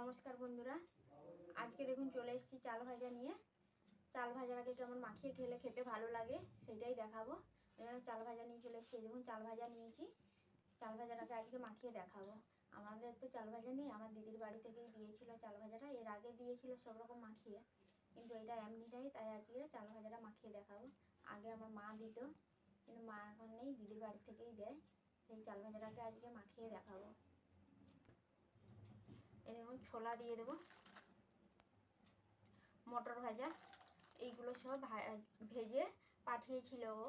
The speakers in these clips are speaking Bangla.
নমস্কার বন্ধুরা, আজকে দেখুন চলে এসেছি চাল ভাজা নিয়ে। চাল ভাজার আগে কেমন মাখিয়ে খেলে খেতে ভালো লাগে সেটাই দেখাবো। চাল ভাজা নিয়ে চলে এসেছি। দেখুন চাল ভাজা নিয়েছি, চাল ভাজাটাকে আজকে মাখিয়ে দেখাবো। আমাদের তো চাল ভাজা নেই, আমার দিদির বাড়ি থেকেই দিয়েছিল চাল ভাজাটা। এর আগে দিয়েছিল সব রকম মাখিয়ে, কিন্তু এটা এমনিটাই, তাই আজকে চাল ভাজাটা মাখিয়ে দেখাবো। আগে আমার মা দিত, কিন্তু মা এখন নেই, দিদির বাড়ি থেকেই দেয়। সেই চাল ভাজাটাকে আজকে মাখিয়ে দেখাবো। এই দেখুন ছোলা দিয়ে দেবো, মটর ভাজা, এইগুলো সব ভেজে পাঠিয়েছিল ও।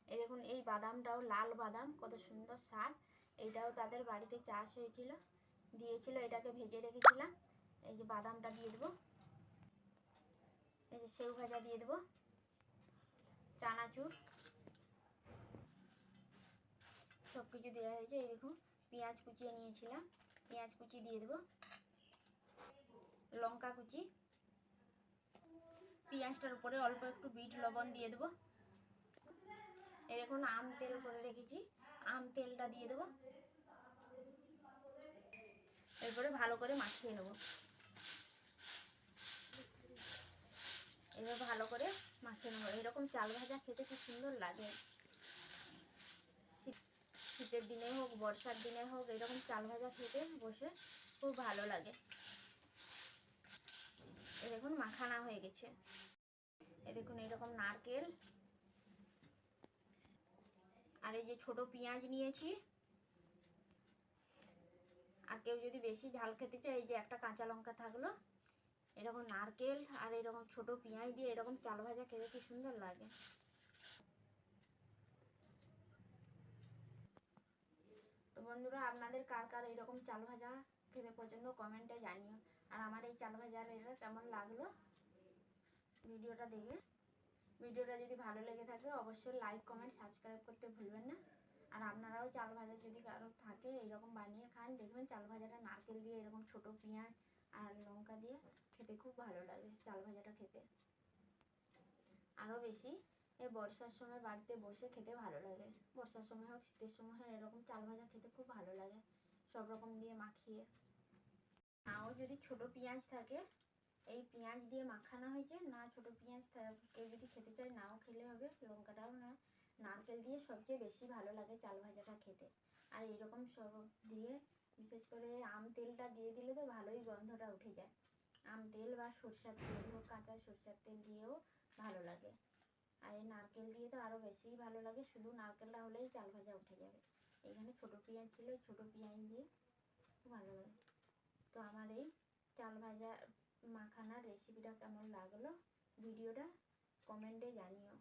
এই দেখুন এই বাদামটাও লাল বাদাম, কত সুন্দর স্বাদ। এইটাও তাদের বাড়িতে চাষ হয়েছিল, দিয়েছিল, এটাকে ভেজে রেখেছিলাম। এই যে বাদামটা দিয়ে দেবো, এই যে সেউ ভাজা দিয়ে দেবো, চানাচুর সব কিছু দেওয়া হয়েছে। এই দেখুন পেঁয়াজ কুচিয়ে নিয়েছিলাম, পেঁয়াজ কুচি দিয়ে দেবো, লঙ্কা কুচি, পেঁয়াজটার উপরে অল্প একটু বিট লবণ দিয়ে দেবো। এই দেখুন আম তেল করে রেখেছি, আম তেলটা দিয়ে দেবো। এরপরে ভালো করে মাখিয়ে নেব। এবার ভালো করে মাখিয়ে নেবো। এরকম চাল ভাজা খেতে খুব সুন্দর লাগে। শীতের দিনে হোক, বর্ষার দিনে হোক, এরকম চাল ভাজা খেতে বসে খুব ভালো লাগে। এই দেখুন মাখানা হয়ে গেছে। এই দেখুন এরকম নারকেল, আর এই যে ছোট পেঁয়াজ নিয়েছি। আর কেউ যদি বেশি ঝাল খেতে চায়, এই যে একটা কাঁচা লঙ্কা থাকলো। এরকম নারকেল আর এরকম ছোট পেঁয়াজ দিয়ে এরকম চাল ভাজা খেতে কি সুন্দর লাগে। তো বন্ধুরা, আপনাদের কার কার এরকম চাল ভাজা খেতে পছন্দ কমেন্টে জানিও। আর আমার এই চাল ভাজার এটা কেমন লাগলো ভিডিওটা দেখে। ভিডিওটা যদি ভালো লেগে থাকে অবশ্যই লাইক কমেন্ট সাবস্ক্রাইব করতে ভুলবেন না। আর আপনারাও চাল ভাজা যদি কারো থাকে এরকম বানিয়ে খান, দেখবেন চাল ভাজাটা নারকেল দিয়ে এরকম ছোট পেঁয়াজ আর লঙ্কা দিয়ে খেতে খুব ভালো লাগে চাল ভাজাটা খেতে। আরও বেশি এই বর্ষার সময় বাড়িতে বসে খেতে ভালো লাগে। বর্ষার সময় হোক, শীতের সময় হোক, এরকম চাল ভাজা খেতে খুব ভালো লাগে সব রকম দিয়ে মাখিয়ে। নাও যদি ছোট পেঁয়াজ থাকে, এই পেঁয়াজ দিয়ে মাখানো হয়েছে না, ছোট পেঁয়াজ কেউ যদি খেতে চায় নাও খেলে হবে, লঙ্কাটাও না, নারকেল দিয়ে সবচেয়ে বেশি ভালো লাগে চাল ভাজাটা খেতে। আর এরকম সব দিয়ে বিশেষ করে আম তেলটা দিয়ে দিলে তো ভালোই গন্ধটা উঠে যায়। আম তেল বা সরষের তেল হোক, কাঁচা সরষের তেল দিয়েও ভালো লাগে। আর এই নারকেল দিয়ে তো আরও বেশিই ভালো লাগে, শুধু নারকেলটা হলেই চাল ভাজা উঠে যাবে। এখানে ছোট পেঁয়াজ ছিল, ছোট পেঁয়াজ দিয়ে খুব ভালো লাগে। তো আমার এই চাল ভাজা মাখানার রেসিপিটা কেমন লাগলো ভিডিওটা কমেন্টে জানিও।